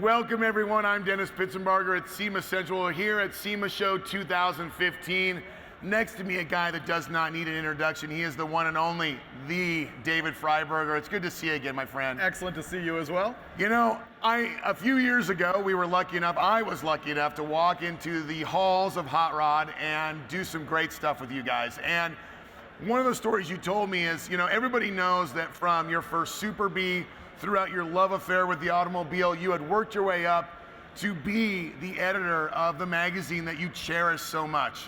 Welcome everyone, I'm Dennis Pittsenbarger at SEMA Central. We're here at SEMA Show 2015. Next to me, a guy that does not need an introduction. He is the one and only, the David Freiburger. It's good to see you again, my friend. Excellent to see you as well. You know, a few years ago, I was lucky enough to walk into the halls of Hot Rod and do some great stuff with you guys. And one of the stories you told me is, you know, everybody knows that from your first Super Bee, throughout your love affair with the automobile, you had worked your way up to be the editor of the magazine that you cherish so much.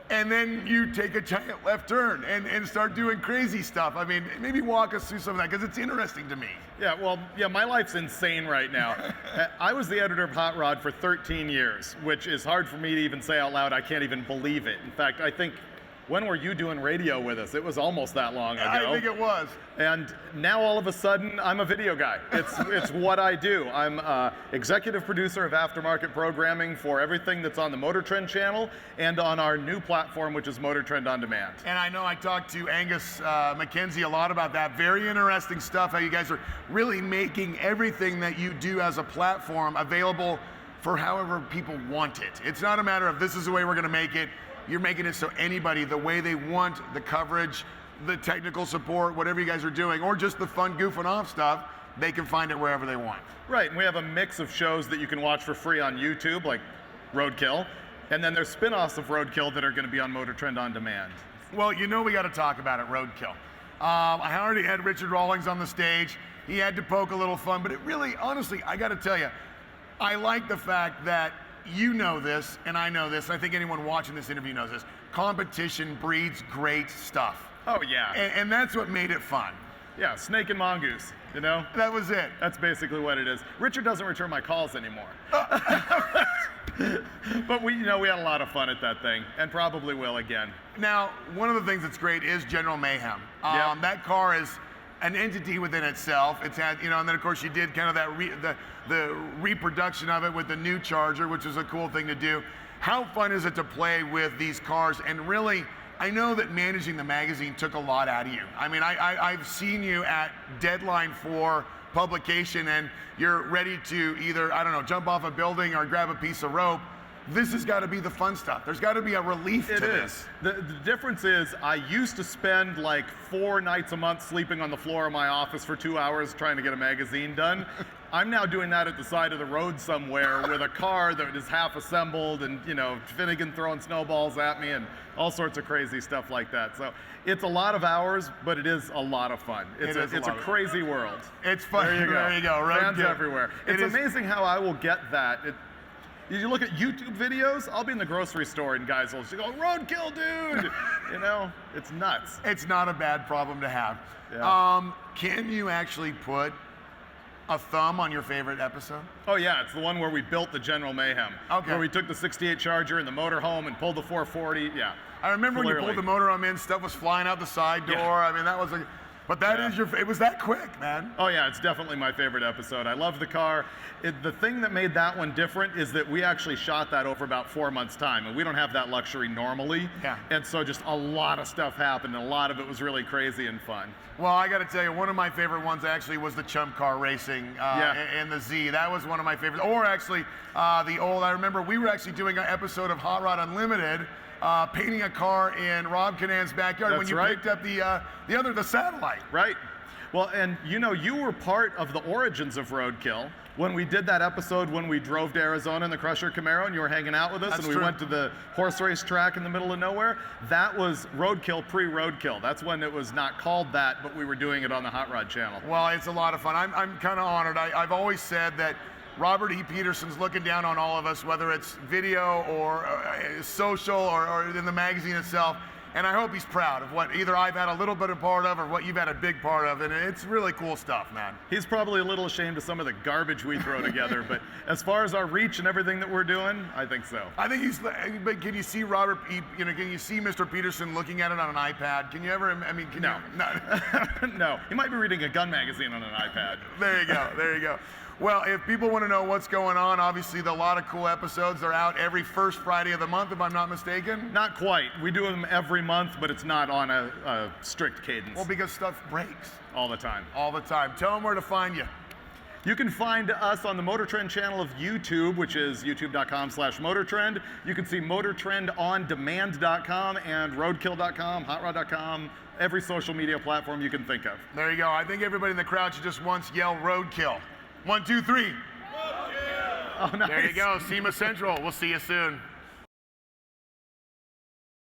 And then you take a giant left turn and start doing crazy stuff. I mean, maybe walk us through some of that, because it's interesting to me. Yeah, my life's insane right now. I was the editor of Hot Rod for 13 years, which is hard for me to even say out loud. I can't even believe it. In fact, I think, when were you doing radio with us? It was almost that long ago. I think it was. And now all of a sudden, I'm a video guy. It's what I do. I'm executive producer of aftermarket programming for everything that's on the Motor Trend channel and on our new platform, which is Motor Trend On Demand. And I know I talked to Angus McKenzie a lot about that. Very interesting stuff, how you guys are really making everything that you do as a platform available for however people want it. It's not a matter of this is the way we're gonna make it. You're making it so anybody, the way they want the coverage, the technical support, whatever you guys are doing, or just the fun goofing off stuff, they can find it wherever they want. Right, and we have a mix of shows that you can watch for free on YouTube, like Roadkill, and then there's spin-offs of Roadkill that are gonna be on Motor Trend On Demand. Well, you know we gotta talk about it, Roadkill. I already had Richard Rawlings on the stage. He had to poke a little fun, but it really, honestly, I gotta tell you, I like the fact that you know this, and I know this, and I think anyone watching this interview knows this. Competition breeds great stuff. Oh, yeah. And that's what made it fun. Yeah, snake and mongoose, you know? That was it. That's basically what it is. Richard doesn't return my calls anymore. But we had a lot of fun at that thing, and probably will again. Now, one of the things that's great is General Mayhem. Yep. That car is an entity within itself. It's had, and then of course you did kind of that the reproduction of it with the new Charger, which is a cool thing to do. How fun is it to play with these cars? And really, I know that managing the magazine took a lot out of you. I mean, I've seen you at deadline for publication, and you're ready to either, I don't know, jump off a building or grab a piece of rope. This has got to be the fun stuff. There's got to be a relief to this. The difference is I used to spend like 4 nights a month sleeping on the floor of my office for 2 hours trying to get a magazine done. I'm now doing that at the side of the road somewhere with a car that is half assembled and, Finnegan throwing snowballs at me and all sorts of crazy stuff like that. So it's a lot of hours, but it is a lot of fun. It's a crazy world. It's fun. There you go. There you go. Fans everywhere. It's amazing how I will get that. You look at YouTube videos, I'll be in the grocery store and guys will go, "Roadkill, dude!" It's nuts. It's not a bad problem to have. Yeah. Can you actually put a thumb on your favorite episode? Oh yeah, it's the one where we built the General Mayhem. Okay. Where we took the 68 Charger and the motor home and pulled the 440, yeah. I remember when you pulled the motor home in, stuff was flying out the side door. Yeah. I mean, that was but that is it was that quick, man. Oh yeah, it's definitely my favorite episode. I love the car. The thing that made that one different is that we actually shot that over about 4 months' time, and we don't have that luxury normally. Yeah. And so just a lot of stuff happened, and a lot of it was really crazy and fun. Well, I got to tell you, one of my favorite ones actually was the Chump Car Racing and the Z. That was one of my favorites. Or actually, I remember we were actually doing an episode of Hot Rod Unlimited, painting a car in Rob Canan's backyard. That's when you right. picked up the satellite. Right. Well, and you were part of the origins of Roadkill when we did that episode when we drove to Arizona in the Crusher Camaro and you were hanging out with us. That's and we true. went to the horse race track in the middle of nowhere. That was Roadkill pre-Roadkill. That's when it was not called that, but we were doing it on the Hot Rod channel. Well, it's a lot of fun. I'm kind of honored. I've always said that Robert E. Peterson's looking down on all of us, whether it's video or social or in the magazine itself. And I hope he's proud of what either I've had a little bit of part of or what you've had a big part of. And it's really cool stuff, man. He's probably a little ashamed of some of the garbage we throw together, but as far as our reach and everything that we're doing, I think so. I think but can you see Robert E., can you see Mr. Peterson looking at it on an iPad? Can you ever, No. No. He might be reading a gun magazine on an iPad. There you go. Well, if people want to know what's going on, obviously there are a lot of cool episodes. They're out every first Friday of the month, if I'm not mistaken. Not quite. We do them every month, but it's not on a strict cadence. Well, because stuff breaks. All the time. All the time. Tell them where to find you. You can find us on the Motor Trend channel of YouTube, which is youtube.com/motortrend. You can see motortrendondemand.com and roadkill.com, hotrod.com, every social media platform you can think of. There you go. I think everybody in the crowd should just once yell roadkill. 1, 2, 3. Oh, nice. There you go. SEMA Central. We'll see you soon.